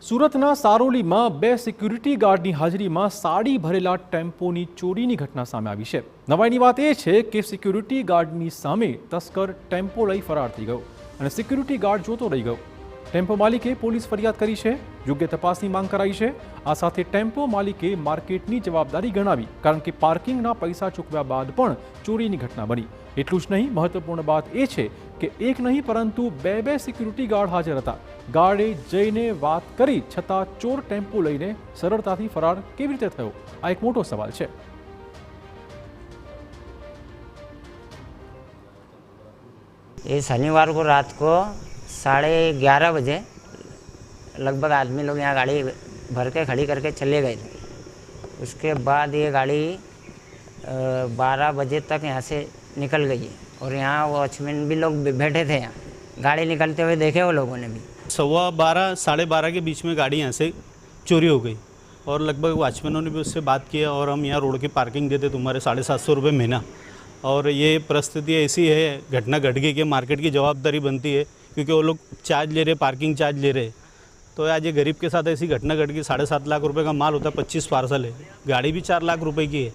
સુરતના સારોલીમાં બે સિક્યુરિટી ગાર્ડની હાજરીમાં સાડી ભરેલા ટેમ્પોની ચોરીની ઘટના સામે આવી છે। નવાઈની વાત એ છે કે સિક્યુરિટી ગાર્ડની સામે તસ્કર ટેમ્પો લઈ ફરાર થઈ ગયો અને સિક્યુરિટી ગાર્ડ જોતો રહી ગયો। ટેમ્પો માલિકે પોલીસ ફરિયાદ કરી છે, યોગ્ય તપાસની માંગ કરાઈ છે। આ સાથે ટેમ્પો માલિકે માર્કેટની જવાબદારી ગણાવી, કારણ કે પાર્કિંગના પૈસા ચૂકવ્યા બાદ પણ ચોરીની ઘટના બની। એટલું જ નહીં, મહત્વપૂર્ણ વાત એ છે કે એક નહીં પરંતુ બે સિક્યુરિટી ગાર્ડ હાજર હતા। ગાર્ડે જઈને વાત કરી છતાં ચોર ટેમ્પો લઈને સરળતાથી ફરાર કેવી રીતે થયો, આ એક મોટો સવાલ છે। ये शनिवार को रात को 11:30 बजे लगभग आदमी लोग यहाँ गाड़ी भर के खड़ी करके चले गए थे। उसके बाद ये गाड़ी 12 बजे तक यहाँ से निकल गई है और यहाँ वॉचमैन भी लोग बैठे थे। यहाँ गाड़ी निकलते हुए देखे वो लोगों ने भी। 12:15 12:30 के बीच में गाड़ी यहाँ से चोरी हो गई और लगभग वॉचमैनों ने भी उससे बात किया और हम यहाँ रोड की पार्किंग देते तुम्हारे 750 रुपये महीना। और ये परिस्थिति ऐसी है, घटना घट गई कि मार्केट की जवाबदारी बनती है, क्योंकि वो लोग चार्ज ले रहे, पार्किंग चार्ज ले रहे। तो आज ये गरीब के साथ ऐसी घटना घट गई। 7.5 लाख रुपए का माल होता है, 25 पार्सल है, गाड़ी भी 4 लाख रुपए की है।